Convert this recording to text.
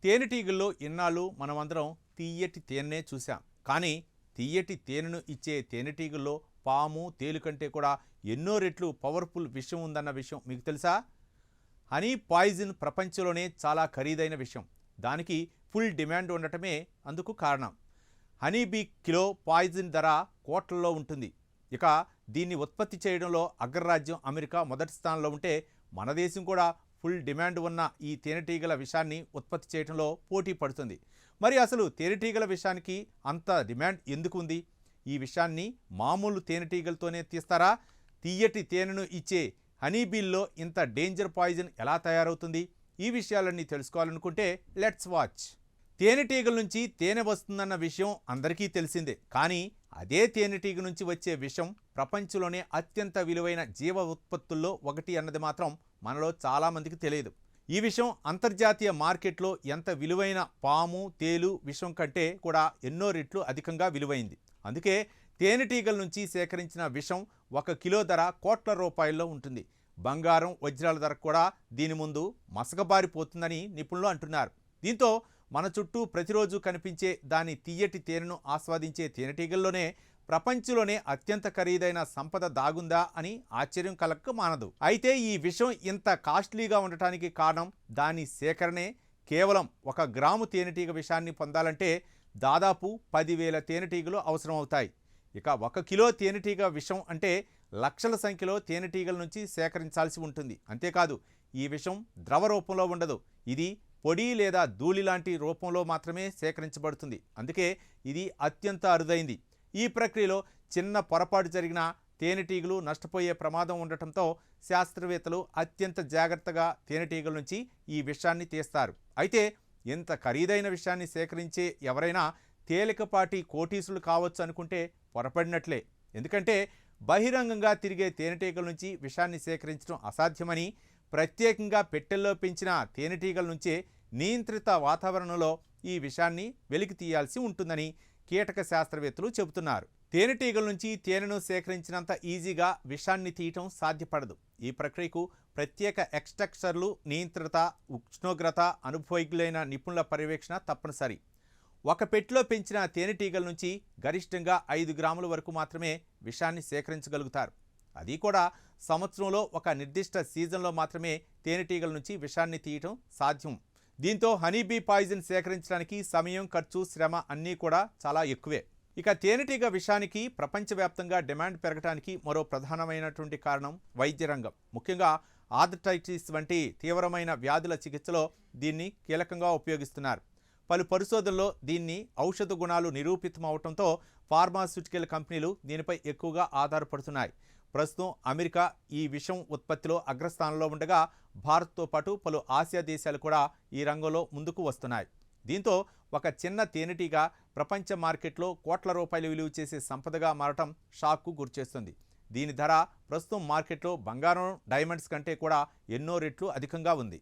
తేనెటీగల్లో ఇన్నాళ్ళు మనమందరం తీయటి తేనెనే చూసాం. కానీ తీయటి తేనెను ఇచ్చే తేనెటీగల్లో పాము, తేలు కంటే కూడా ఎన్నో రెట్లు పవర్ఫుల్ విషం ఉందన్న విషయం మీకు తెలుసా? హనీ పాయిజన్ ప్రపంచంలోనే చాలా ఖరీదైన విషయం. దానికి ఫుల్ డిమాండ్ ఉండటమే అందుకు కారణం. హనీబీ కిలో పాయిజన్ ధర కోట్లలో ఉంటుంది. ఇక దీన్ని ఉత్పత్తి చేయడంలో అగ్రరాజ్యం అమెరికా మొదటి స్థానంలో ఉంటే, మన దేశం కూడా ఫుల్ డిమాండ్ ఉన్న ఈ తేనెటీగల విషాన్ని ఉత్పత్తి చేయడంలో పోటీ పడుతుంది. మరి అసలు తేనెటీగల విషానికి అంత డిమాండ్ ఎందుకు ఉంది? ఈ విషయాన్ని మామూలు తేనెటీగలతోనే తీస్తారా? తీయటి తేనెను ఇచ్చే హనీబీల్లో ఇంత డేంజర్ పాయిజన్ ఎలా తయారవుతుంది? ఈ విషయాలన్నీ తెలుసుకోవాలనుకుంటే లెట్స్ వాచ్. తేనెటీగల నుంచి తేనె వస్తుందన్న విషయం అందరికీ తెలిసిందే. కానీ అదే తేనెటీగ నుంచి వచ్చే విషం ప్రపంచంలోనే అత్యంత విలువైన జీవ ఉత్పత్తుల్లో ఒకటి అన్నది మాత్రం మనలో చాలామందికి తెలియదు. ఈ విషయం అంతర్జాతీయ మార్కెట్లో ఎంత విలువైన పాము, తేలు విషం కంటే కూడా ఎన్నో రెట్లు అధికంగా విలువైంది. అందుకే తేనెటీగల నుంచి సేకరించిన విషం 1 కిలో ధర కోట్ల రూపాయల్లో ఉంటుంది. బంగారం, వజ్రాల ధర కూడా దీని ముందు మసకబారిపోతుందని నిపుణులు అంటున్నారు. దీంతో మన చుట్టూ ప్రతిరోజు కనిపించే దాని తీయటి తేనెను ఆస్వాదించే తేనెటీగల్లోనే ప్రపంచంలోనే అత్యంత ఖరీదైన సంపద దాగుందా అని ఆశ్చర్యం కలక్క మానదు. అయితే ఈ విషయం ఇంత కాస్ట్లీగా ఉండటానికి కారణం దాని సేకరణే. కేవలం 1 గ్రాము తేనెటీగ విషాన్ని పొందాలంటే దాదాపు 10,000 తేనెటీగలు అవసరం అవుతాయి. ఇక 1 కిలో తేనెటీగ విషం అంటే లక్షల సంఖ్యలో తేనెటీగల నుంచి సేకరించాల్సి ఉంటుంది. అంతేకాదు, ఈ విషం ద్రవ రూపంలో ఉండదు. ఇది పొడి లేదా ధూళి లాంటి రూపంలో మాత్రమే సేకరించబడుతుంది. అందుకే ఇది అత్యంత అరుదైంది. ఈ ప్రక్రియలో చిన్న పొరపాటు జరిగిన తేనెటీగలు నష్టపోయే ప్రమాదం ఉండటంతో శాస్త్రవేత్తలు అత్యంత జాగ్రత్తగా తేనెటీగల నుంచి ఈ విషాన్ని తీస్తారు. అయితే ఎంత ఖరీదైన విషయాన్ని సేకరించే ఎవరైనా తేలికపాటి కోటీసులు కావచ్చు అనుకుంటే పొరపడినట్లే. ఎందుకంటే బహిరంగంగా తిరిగే తేనెటీగల నుంచి విషాన్ని సేకరించడం అసాధ్యమని, ప్రత్యేకంగా పెట్టెల్లో పెంచిన తేనెటీగల నుంచే నియంత్రిత వాతావరణంలో ఈ విషాన్ని వెలికి తీయాల్సి ఉంటుందని కీటక శాస్త్రవేత్తలు చెబుతున్నారు. తేనెటీగల నుంచి తేనెను సేకరించినంత ఈజీగా విషాన్ని తీయటం సాధ్యపడదు. ఈ ప్రక్రియకు ప్రత్యేక ఎక్స్ట్రాక్టర్లు, నియంత్రిత ఉష్ణోగ్రత, అనుభవజ్ఞులైన నిపుణుల పర్యవేక్షణ తప్పనిసరి. 1 పెట్టెలో పెంచిన తేనెటీగల నుంచి గరిష్టంగా 5 గ్రాముల వరకు మాత్రమే విషాన్ని సేకరించగలుగుతారు. అది కూడా సంవత్సరంలో ఒక నిర్దిష్ట సీజన్లో మాత్రమే తేనెటీగల నుంచి విషాన్ని తీయటం సాధ్యం. దీంతో హనీబీ పాయిజన్ సేకరించడానికి సమయం, ఖర్చు, శ్రమ అన్నీ కూడా చాలా ఎక్కువే. ఇక తేనెటీగ విషానికి ప్రపంచవ్యాప్తంగా డిమాండ్ పెరగడానికి మరో ప్రధానమైనటువంటి కారణం వైద్య రంగం. ముఖ్యంగా ఆర్థరైటిస్ వంటి తీవ్రమైన వ్యాధుల చికిత్సలో దీన్ని కీలకంగా ఉపయోగిస్తున్నారు. పలు పరిశోధనల్లో దీన్ని ఔషధ గుణాలు నిరూపితం అవడంతో ఫార్మాస్యూటికల్ కంపెనీలు దీనిపై ఎక్కువగా ఆధారపడుతున్నాయి. ప్రస్తుతం అమెరికా ఈ విషం ఉత్పత్తిలో అగ్రస్థానంలో ఉండగా, భారత్తో పాటు పలు ఆసియా దేశాలు కూడా ఈ రంగంలో ముందుకు వస్తున్నాయి. దీంతో ఒక చిన్న తేనెటీగ ప్రపంచ మార్కెట్లో కోట్ల రూపాయలు విలువ చేసే సంపదగా మారటం షాక్కు గురిచేస్తుంది. దీని ధర ప్రస్తుతం మార్కెట్లో బంగారం, డైమండ్స్ కంటే కూడా ఎన్నో రెట్లు అధికంగా ఉంది.